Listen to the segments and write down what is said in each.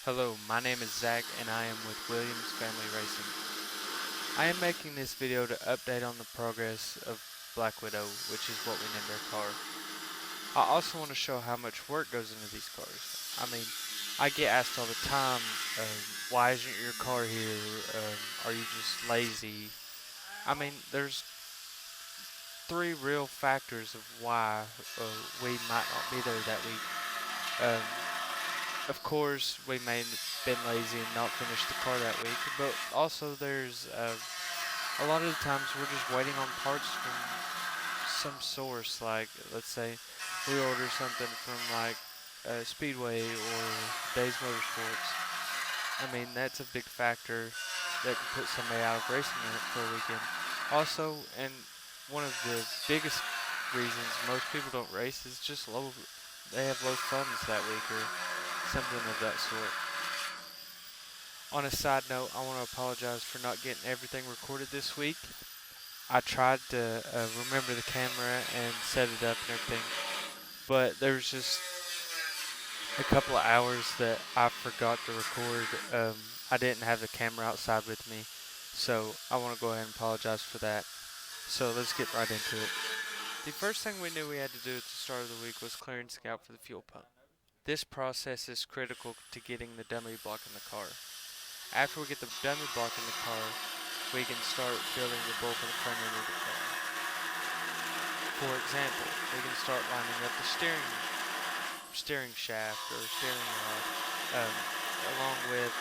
Hello, my name is Zach and I am with Williams Family Racing. I am making this video to update on the progress of Black Widow, which is what we named our car. I also want to show how much work goes into these cars. I get asked all the time, why isn't your car here? Are you just lazy? There's three real factors of why we might not be there that week. Um, Of course, we may have been lazy and not finished the car that week, but also there's a lot of the times we're just waiting on parts from some source. Like, let's say we order something from like Speedway or Days Motorsports. That's a big factor that can put somebody out of racing for a weekend. Also, and one of the biggest reasons most people don't race is just low. They have low funds that week or something of that sort. On a side note, I want to apologize for not getting everything recorded this week. I tried to remember the camera and set it up and everything, but there was just a couple of hours that I forgot to record. I didn't have the camera outside with me, so I want to go ahead and apologize for that. So let's get right into it. The first thing we knew we had to do at the start of the week was clearing scout for the fuel pump. This process is critical to getting the dummy block in the car. After we get the dummy block in the car, we can start building the bulk of the front end of the car. For example, we can start lining up the steering shaft or steering rod, along with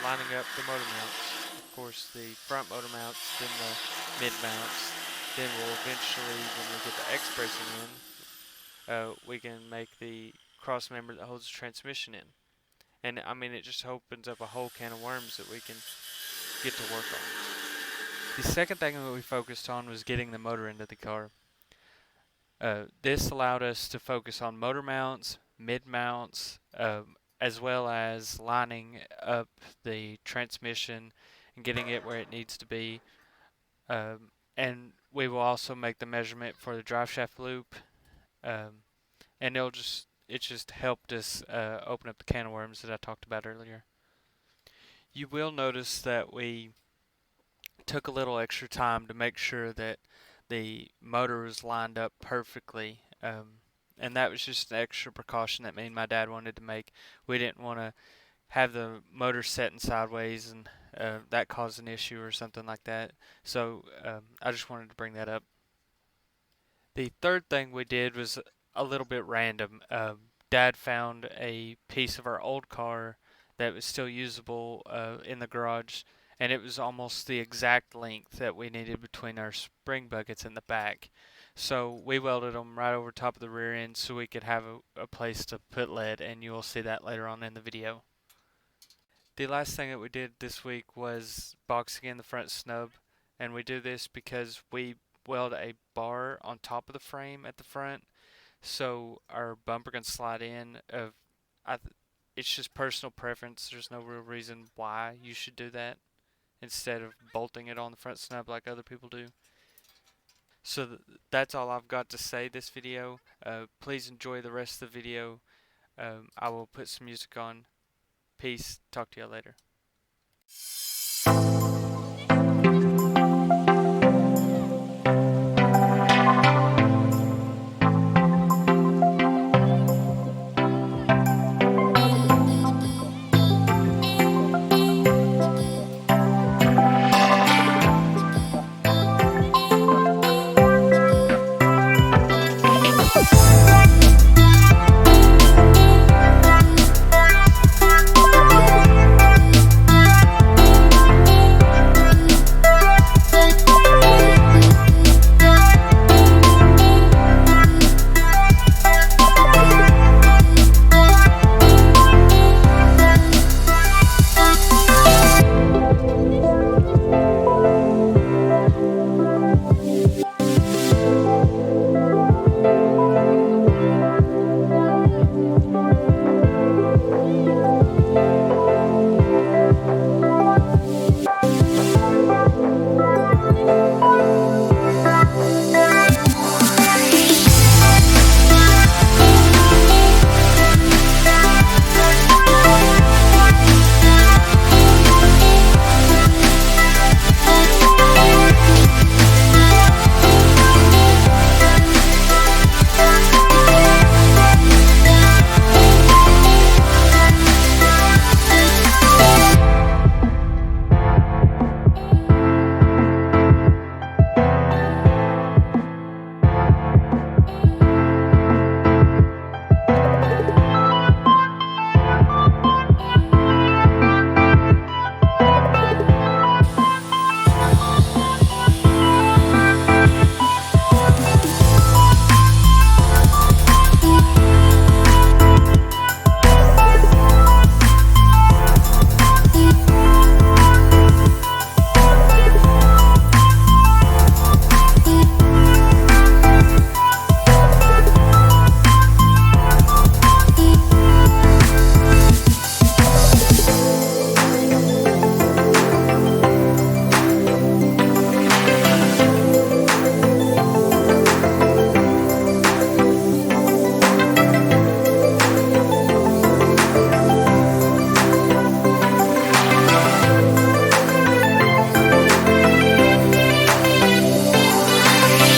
lining up the motor mounts. Of course, the front motor mounts, then the mid mounts. Then we'll eventually, when we get the X bracing in, we can make the cross member that holds the transmission in. And it just opens up a whole can of worms that we can get to work on. The second thing that we focused on was getting the motor into the car. This allowed us to focus on motor mounts, mid mounts, as well as lining up the transmission and getting it where it needs to be. And we will also make the measurement for the drive shaft loop, and it just helped us open up the can of worms that I talked about earlier. You will notice that we took a little extra time to make sure that the motor was lined up perfectly. And that was just an extra precaution that me and my dad wanted to make. We didn't want to have the motor setting sideways and that caused an issue or something like that. So I just wanted to bring that up. The third thing we did was a little bit random. Dad found a piece of our old car that was still usable in the garage, and it was almost the exact length that we needed between our spring buckets in the back. So we welded them right over top of the rear end so we could have a place to put lead, and you will see that later on in the video. The last thing that we did this week was boxing in the front snub, and we do this because we weld a bar on top of the frame at the front so our bumper can slide in. It's just personal preference. There's no real reason why you should do that instead of bolting it on the front snub like other people do. So that's all I've got to say this video. Please enjoy the rest of the video. I will put some music on. Peace. Talk to you later.